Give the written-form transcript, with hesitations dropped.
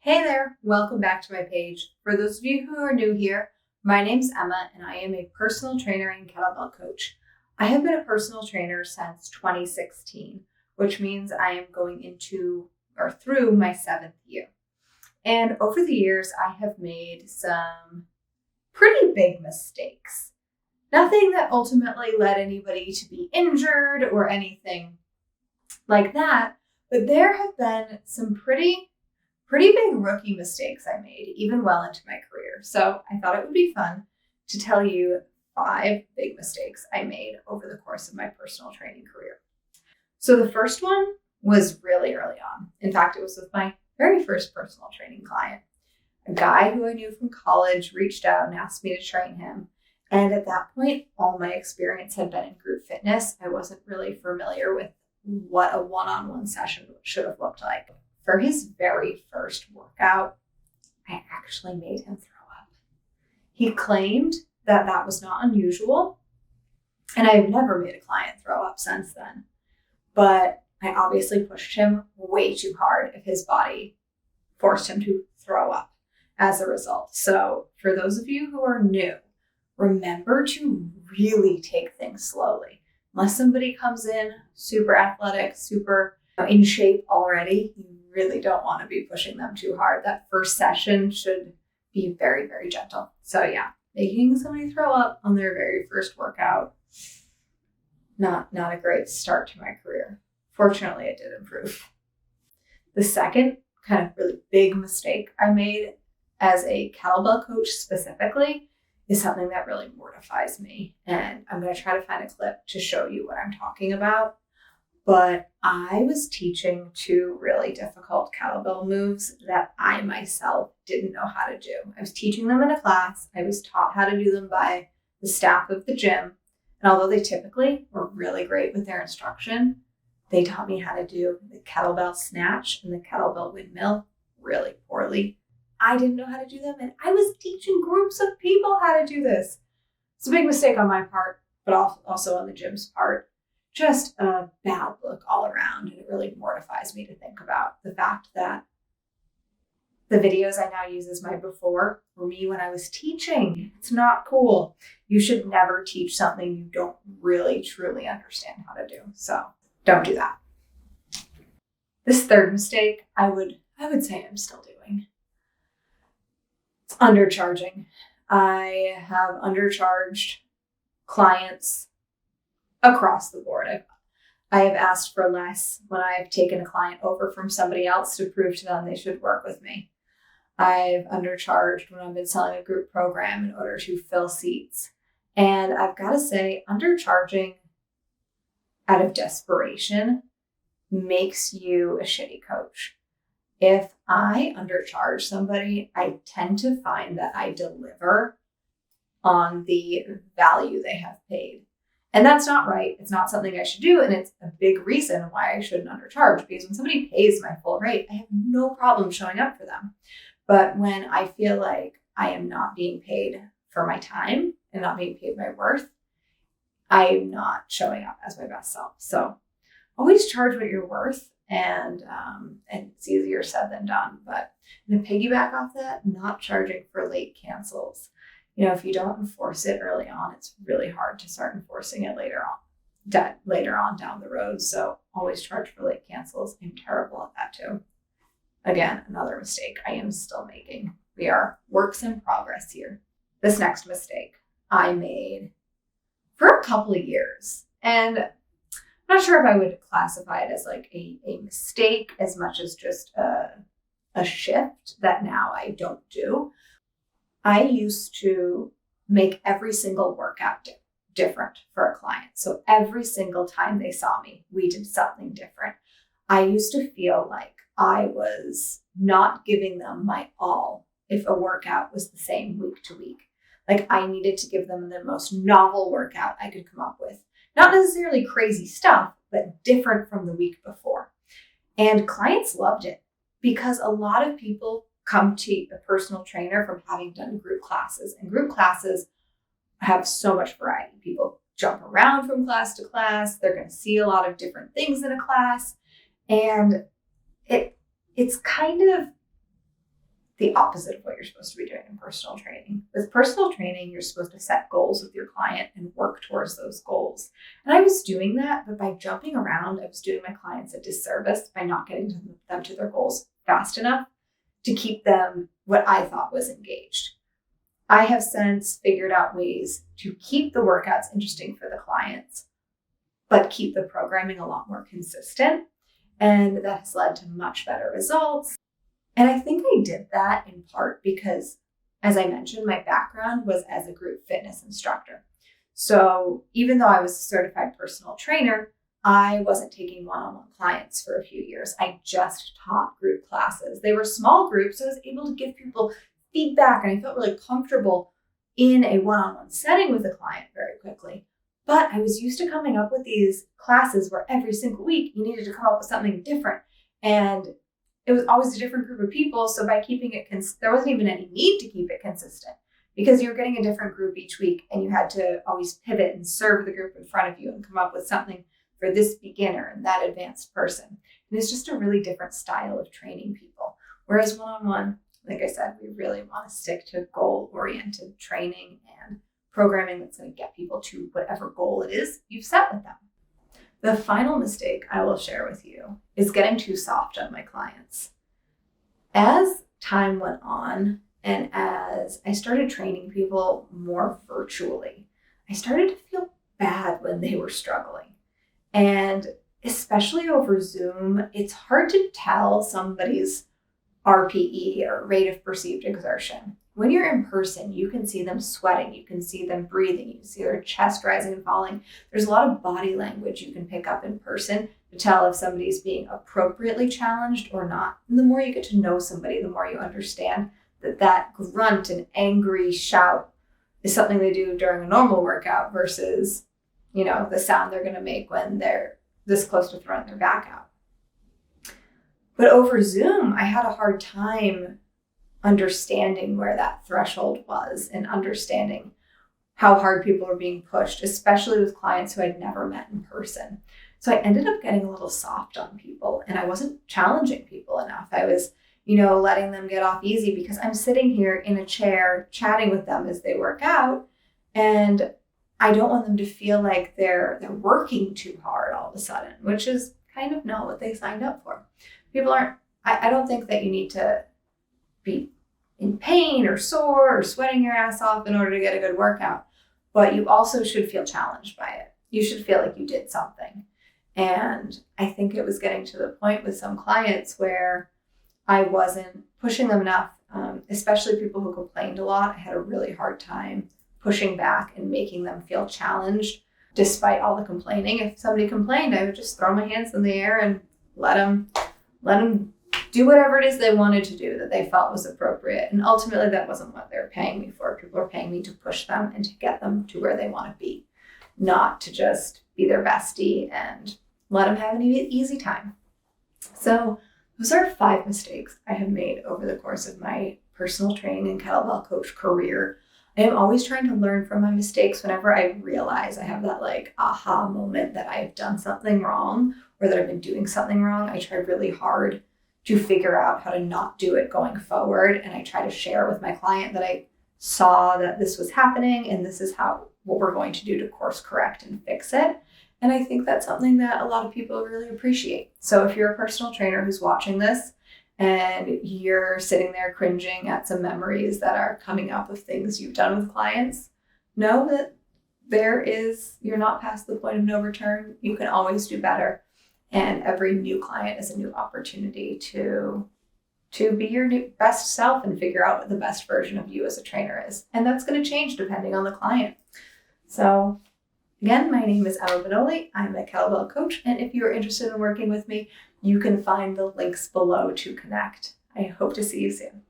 Hey there, welcome back to my page. For those of you who are new here, my name's Emma and I am a personal trainer and kettlebell coach. I have been a personal trainer since 2016, which means I am going into or through my 7th year. And over the years, I have made some pretty big mistakes. Nothing that ultimately led anybody to be injured or anything like that, but there have been some pretty big rookie mistakes I made, even well into my career. So I thought it would be fun to tell you 5 big mistakes I made over the course of my personal training career. So the first one was really early on. In fact, it was with my very first personal training client. A guy who I knew from college reached out and asked me to train him. And at that point, all my experience had been in group fitness. I wasn't really familiar with what a one-on-one session should have looked like. For his very first workout, I actually made him throw up. He claimed that that was not unusual, and I've never made a client throw up since then. But I obviously pushed him way too hard if his body forced him to throw up as a result. So for those of you who are new, remember to really take things slowly. Unless somebody comes in super athletic, super in shape already, you really don't want to be pushing them too hard. That first session should be very, very gentle. So yeah, making somebody throw up on their very first workout, not a great start to my career. Fortunately, it did improve. The second kind of really big mistake I made as a kettlebell coach specifically is something that really mortifies me. And I'm going to try to find a clip to show you what I'm talking about. But I was teaching 2 really difficult kettlebell moves that I myself didn't know how to do. I was teaching them in a class. I was taught how to do them by the staff of the gym. And although they typically were really great with their instruction, they taught me how to do the kettlebell snatch and the kettlebell windmill really poorly. I didn't know how to do them, and I was teaching groups of people how to do this. It's a big mistake on my part, but also on the gym's part. Just a bad look all around, and it really mortifies me to think about the fact that the videos I now use as my before were me when I was teaching. It's not cool. You should never teach something you don't really, truly understand how to do. So don't do that. This third mistake, I would say I'm still doing. It's undercharging. I have undercharged clients across the board. I have asked for less when I've taken a client over from somebody else to prove to them they should work with me. I've undercharged when I've been selling a group program in order to fill seats. And I've got to say, undercharging out of desperation makes you a shitty coach. If I undercharge somebody, I tend to find that I deliver on the value they have paid. And that's not right. It's not something I should do. And it's a big reason why I shouldn't undercharge, because when somebody pays my full rate, I have no problem showing up for them. But when I feel like I am not being paid for my time and not being paid my worth, I'm not showing up as my best self. So always charge what you're worth. And it's easier said than done. But to piggyback off that, not charging for late cancels. If you don't enforce it early on, it's really hard to start enforcing it later on down the road. So always charge for late cancels. I'm terrible at that too. Again, another mistake I am still making. We are works in progress here. This next mistake I made for a couple of years. And I'm not sure if I would classify it as like a mistake as much as just a shift that now I don't do. I used to make every single workout different for a client. So every single time they saw me, we did something different. I used to feel like I was not giving them my all if a workout was the same week to week. Like I needed to give them the most novel workout I could come up with. Not necessarily crazy stuff, but different from the week before. And clients loved it because a lot of people come to a personal trainer from having done group classes, and group classes have so much variety. People jump around from class to class. They're going to see a lot of different things in a class. And it's kind of the opposite of what you're supposed to be doing in personal training. With personal training, you're supposed to set goals with your client and work towards those goals. And I was doing that, but by jumping around, I was doing my clients a disservice by not getting them to their goals fast enough to keep them what I thought was engaged. I have since figured out ways to keep the workouts interesting for the clients, but keep the programming a lot more consistent. And that has led to much better results. And I think I did that in part because, as I mentioned, my background was as a group fitness instructor. So even though I was a certified personal trainer, I wasn't taking one-on-one clients for a few years. I just taught group classes. They were small groups, so I was able to give people feedback, and I felt really comfortable in a one-on-one setting with a client very quickly. But I was used to coming up with these classes where every single week you needed to come up with something different. And it was always a different group of people. So by keeping it, there wasn't even any need to keep it consistent because you were getting a different group each week and you had to always pivot and serve the group in front of you and come up with something for this beginner and that advanced person. And it's just a really different style of training people. Whereas one-on-one, like I said, we really want to stick to goal-oriented training and programming that's going to get people to whatever goal it is you've set with them. The final mistake I will share with you is getting too soft on my clients. As time went on and as I started training people more virtually, I started to feel bad when they were struggling. And especially over Zoom, it's hard to tell somebody's RPE or rate of perceived exertion. When you're in person, you can see them sweating, you can see them breathing, you can see their chest rising and falling. There's a lot of body language you can pick up in person to tell if somebody's being appropriately challenged or not. And the more you get to know somebody, the more you understand that grunt and angry shout is something they do during a normal workout versus, the sound they're going to make when they're this close to throwing their back out. But over Zoom, I had a hard time understanding where that threshold was and understanding how hard people were being pushed, especially with clients who I'd never met in person. So I ended up getting a little soft on people and I wasn't challenging people enough. I was, letting them get off easy because I'm sitting here in a chair chatting with them as they work out. And I don't want them to feel like they're working too hard all of a sudden, which is kind of not what they signed up for. People I don't think that you need to be in pain or sore or sweating your ass off in order to get a good workout, but you also should feel challenged by it. You should feel like you did something. And I think it was getting to the point with some clients where I wasn't pushing them enough, especially people who complained a lot. I had a really hard time pushing back and making them feel challenged despite all the complaining. If somebody complained, I would just throw my hands in the air and let them do whatever it is they wanted to do that they felt was appropriate. And ultimately, that wasn't what they were paying me for. People were paying me to push them and to get them to where they want to be, not to just be their bestie and let them have an easy time. So those are 5 mistakes I have made over the course of my personal training and kettlebell coach career. I am always trying to learn from my mistakes whenever I realize I have that aha moment that I've done something wrong or that I've been doing something wrong. I try really hard to figure out how to not do it going forward. And I try to share with my client that I saw that this was happening and this is what we're going to do to course correct and fix it. And I think that's something that a lot of people really appreciate. So if you're a personal trainer who's watching this and you're sitting there cringing at some memories that are coming up of things you've done with clients, know that you're not past the point of no return. You can always do better. And every new client is a new opportunity to be your new best self and figure out what the best version of you as a trainer is. And that's going to change depending on the client. So again, my name is Emma Benoli. I'm a kettlebell coach. And if you're interested in working with me, you can find the links below to connect. I hope to see you soon.